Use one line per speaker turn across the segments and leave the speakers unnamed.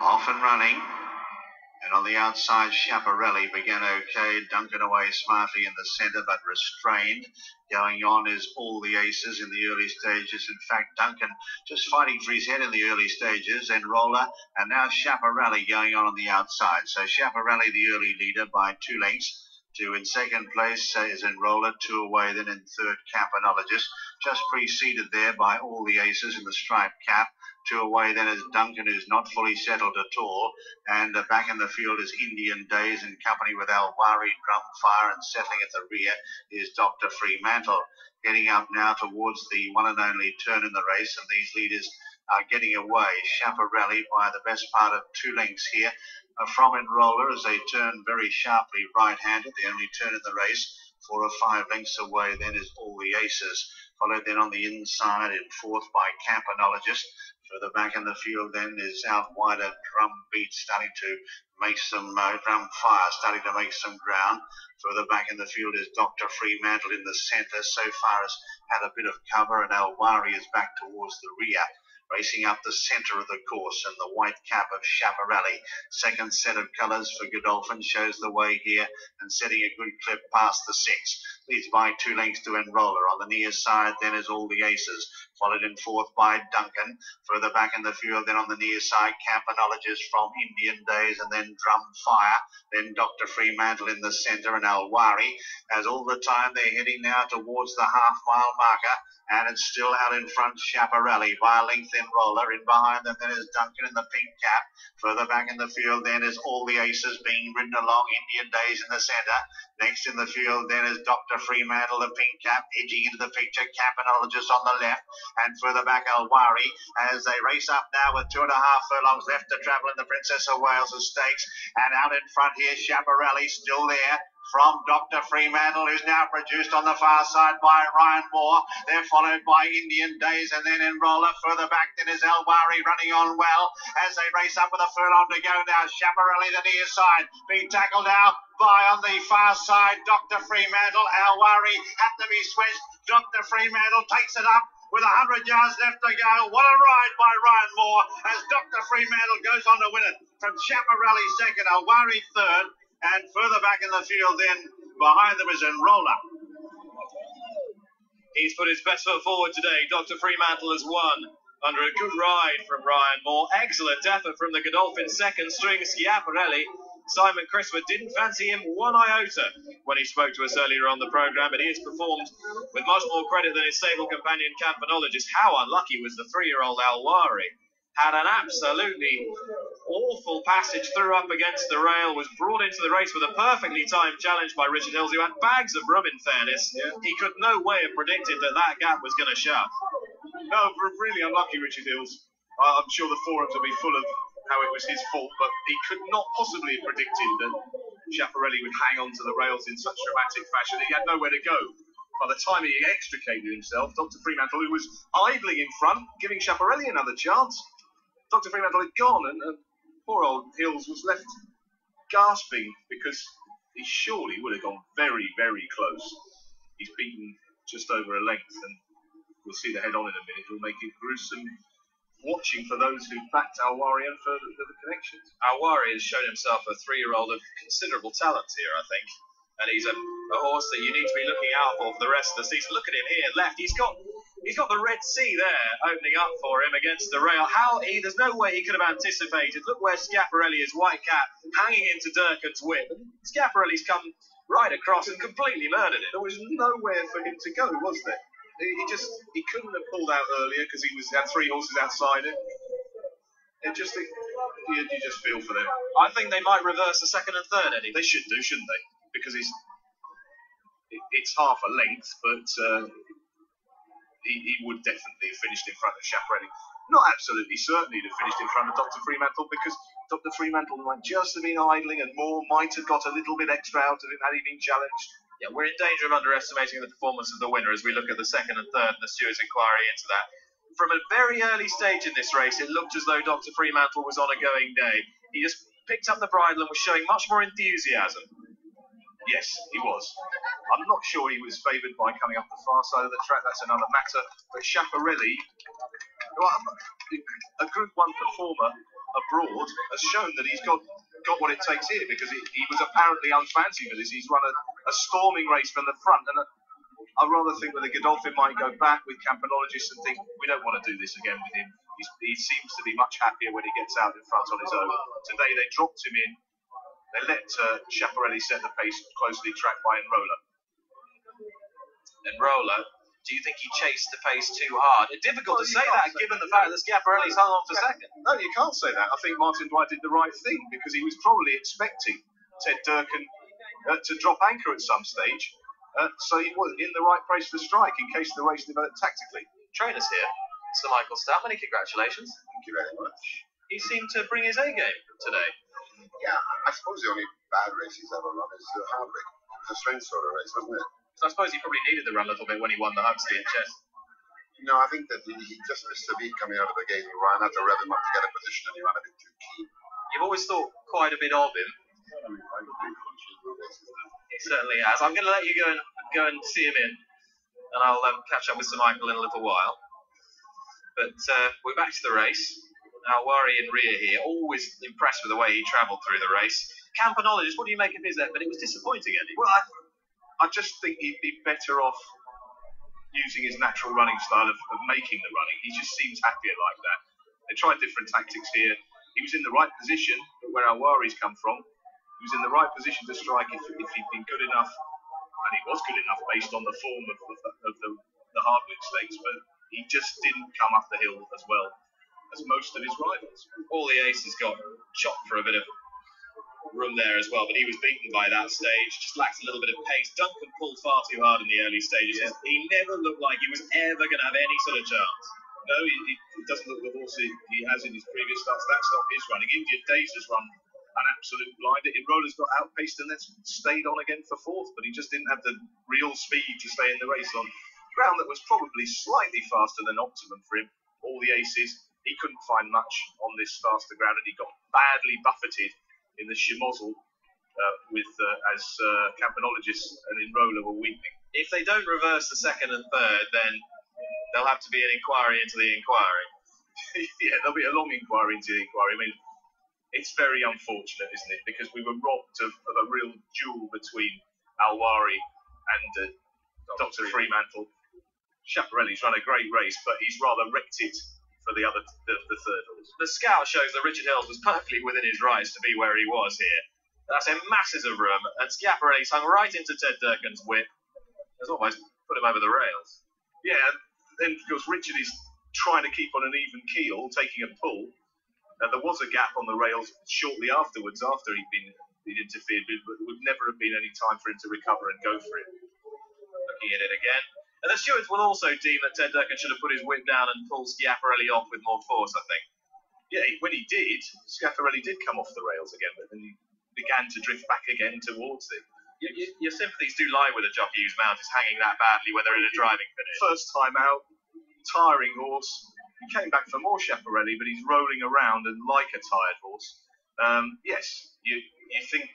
Off and running. And on the outside, Schiaparelli began okay. Duncan away smartly in the centre, but restrained. Going on is All the Aces in the early stages. In fact, Duncan just fighting for his head in the early stages. Then Roller, and now Schiaparelli going on the outside. So Schiaparelli, the early leader by 2 lengths. In second place is Enroller, 2 away. Then in third, Campanologist, just preceded there by All the Aces in the striped cap. 2 away then is Duncan, who's not fully settled at all. And back in the field is Indian Days in company with Alwari, Drumfire, and settling at the rear is Dr. Fremantle. Getting up now towards the one and only turn in the race, and these leaders are getting away. Schiaparelli by the best part of 2 lengths here from Enroller as they turn very sharply right-handed, the only turn in the race. 4 or 5 lengths away then is All the Aces, followed then on the inside in fourth by Campanologist. Further back in the field then is out wider Drumbeat starting to make some Drumfire starting to make some ground. Further back in the field is Dr. Fremantle in the centre. So far has had a bit of cover, and Alwari is back towards the rear. Racing up the centre of the course, and the white cap of Schiaparelli. Second set of colours for Godolphin shows the way here, and setting a good clip past the 6. Leads by 2 lengths to Enroller. On the near side then is All the Aces, followed in fourth by Duncan. Further back in the field then on the near side, Campanologist from Indian Days, and then Drumfire. Then Dr. Fremantle in the centre, and Alwari. As all the time they're heading now towards the half-mile marker, and it's still out in front, Schiaparelli by a length. Enroller. In behind them then is Duncan in the pink cap. Further back in the field then is All the Aces being ridden along, Indian Days in the centre. Next in the field then is Dr. Fremantle, the pink cap, edging into the picture, Campanologist on the left, and further back Alwari as they race up now with 2.5 furlongs left to travel in the Princess of Wales' Stakes. And out in front here, Schiaparelli still there from Dr. Fremantle, who's now produced on the far side by Ryan Moore. They're followed by Indian Days and then Enroller. Further back then is Alwari running on well as they race up with a furlong to go now. Schiaparelli the near side being tackled now by on the far side Dr. Fremantle. Alwari had to be switched. Dr. Fremantle takes it up with 100 yards left to go. What a ride by Ryan Moore as Dr. Fremantle goes on to win it from Schiaparelli second, Alwari third. And further back in the field then, behind them is Enroller.
He's put his best foot forward today. Dr. Fremantle has won under a good ride from Ryan Moore. Excellent effort from the Godolphin second string, Schiaparelli. Simon Crisford didn't fancy him one iota when he spoke to us earlier on the programme, but he has performed with much more credit than his stable companion Campanologist. How unlucky was the 3-year-old Alwari? Had an absolutely awful passage through up against the rail, was brought into the race with a perfectly timed challenge by Richard Hills, who had bags of room in fairness. Yeah. He could no way have predicted that gap was going to shut.
No, really unlucky Richard Hills. I'm sure the forums will be full of how it was his fault, but he could not possibly have predicted that Schiaparelli would hang on to the rails in such dramatic fashion. He had nowhere to go. By the time he extricated himself, Dr. Fremantle, who was idling in front, giving Schiaparelli another chance, Dr. Fremantle had gone, and poor old Hills was left gasping because he surely would have gone very, very close. He's beaten just over a length, and we'll see the head on in a minute. It'll make it gruesome watching for those who backed Alwari and for the connections.
Alwari has shown himself a 3-year-old of considerable talent here, I think. And he's a horse that you need to be looking out for the rest of the season. Look at him here, left. He's got the Red Sea there opening up for him against the rail. There's no way he could have anticipated. Look where Schiaparelli is, white cap, hanging into Durkin's whip. And Schiaparelli's come right across and completely murdered it.
There was nowhere for him to go, was there? He couldn't have pulled out earlier because he had 3 horses outside him. You just feel for them.
I think they might reverse the second and third, Eddie.
They should do, shouldn't they? Because it's half a length, but he would definitely have finished in front of Schiaparelli. Not absolutely certain he'd have finished in front of Dr. Fremantle, because Dr. Fremantle might just have been idling, and Moore might have got a little bit extra out of him had he been challenged.
Yeah, we're in danger of underestimating the performance of the winner as we look at the second and third and the stewards' inquiry into that. From a very early stage in this race, it looked as though Dr. Fremantle was on a going day. He just picked up the bridle and was showing much more enthusiasm.
Yes, he was. I'm not sure he was favoured by coming up the far side of the track. That's another matter. But Schiaparelli Well, a Group 1 performer abroad has shown that he's got what it takes here, because he was apparently unfancy for this. He's run a storming race from the front, and I rather think that the Godolphin might go back with campanologists and think, we don't want to do this again with him. He seems to be much happier when he gets out in front on his own. Today they dropped him in. They let Schiaparelli set the pace, closely tracked by Enrola.
Enrola, do you think he chased the pace too hard? It's difficult to say that given the fact that Schiaparelli's hung on for second.
No, you can't say that. I think Martin Dwight did the right thing, because he was probably expecting Ted Durkin to drop anchor at some stage. So he was in the right place to strike in case the race developed tactically.
Trainers here, Sir Michael Stout, many congratulations.
Thank you very much.
He seemed to bring his A game today.
Yeah, I suppose the only bad race he's ever run is Hardwick. It was a strange sort of race, wasn't it?
So I suppose he probably needed the run a little bit when he won the Huxley at Chess.
No, I think that he just missed the beat coming out of the gate. Ryan had to rev him up to get a position, and he ran a bit too keen.
You've always thought quite a bit of him. He certainly has. I'm going to let you go and see him in, and I'll catch up with Sir Michael in a little while. But we're back to the race. Alwari in rear here, always impressed with the way he travelled through the race. Campanologist, what do you make of his effort? It was disappointing, Eddie.
Well, I just think he'd be better off using his natural running style of making the running. He just seems happier like that. They tried different tactics here. He was in the right position, where Alwari's come from. He was in the right position to strike if he'd been good enough, and he was good enough based on the form of the Hardwick Stakes, but he just didn't come up the hill as well as most of his rivals.
All the aces got chopped for a bit of room there as well, but he was beaten by that stage, just lacked a little bit of pace. Duncan pulled far too hard in the early stages. Yeah. He never looked like he was ever going to have any sort of chance.
No, he doesn't look the horse he has in his previous starts. That's not his running. Indian Days has run an absolute blinder. Enrola's got outpaced and then stayed on again for fourth, but he just didn't have the real speed to stay in the race on ground that was probably slightly faster than optimum for him. All the aces, he couldn't find much on this faster ground, and he got badly buffeted in the Schmozzle as campanologists and Enrola were weakening.
If they don't reverse the second and third, then there'll have to be an inquiry into the inquiry.
Yeah, there'll be a long inquiry into the inquiry. I mean, it's very unfortunate, isn't it? Because we were robbed of a real duel between Alwari and Dr. Fremantle. Schiaparelli's run a great race, but he's rather wrecked it for the third horse.
The scout shows that Richard Hills was perfectly within his rights to be where he was here. That's in masses of room, and Schiaparelli's hung right into Ted Durkin's whip. Has almost put him over the rails.
Yeah, then of course Richard is trying to keep on an even keel, taking a pull. There was a gap on the rails shortly afterwards, after he'd interfered with, but there would never have been any time for him to recover and go for it.
Looking at it again. And the stewards will also deem that Ted Durkin should have put his whip down and pulled Schiaparelli off with more force, I think.
Yeah, when he did, Schiaparelli did come off the rails again, but then he began to drift back again towards it.
Your sympathies do lie with a jockey whose mount is hanging that badly, whether in a driving finish.
First time out, tiring horse. He came back for more Schiaparelli, but he's rolling around and like a tired horse. Yes, you think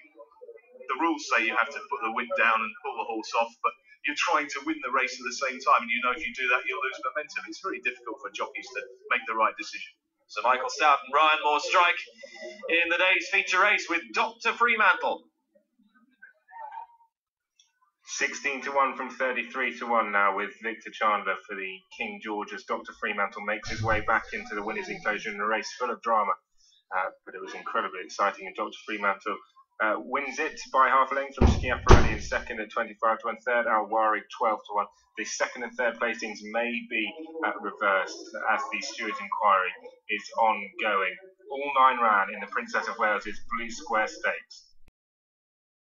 the rules say you have to put the whip down and pull the horse off, but you're trying to win the race at the same time, and you know if you do that, you'll lose momentum. It's very difficult for jockeys to make the right decision.
So Michael Stout and Ryan Moore strike in the day's feature race with Dr. Fremantle.
16-1 from 33-1 now with Victor Chandler for the King George as Dr. Fremantle makes his way back into the winner's enclosure in a race full of drama. But it was incredibly exciting, and Dr. Fremantle wins it by half a length from Schiaparelli in second at 25 to 1, third Alwari 12 to 1. The second and third placings may be reversed as the stewards' inquiry is ongoing. All 9 ran in the Princess of Wales's Blue Square Stakes.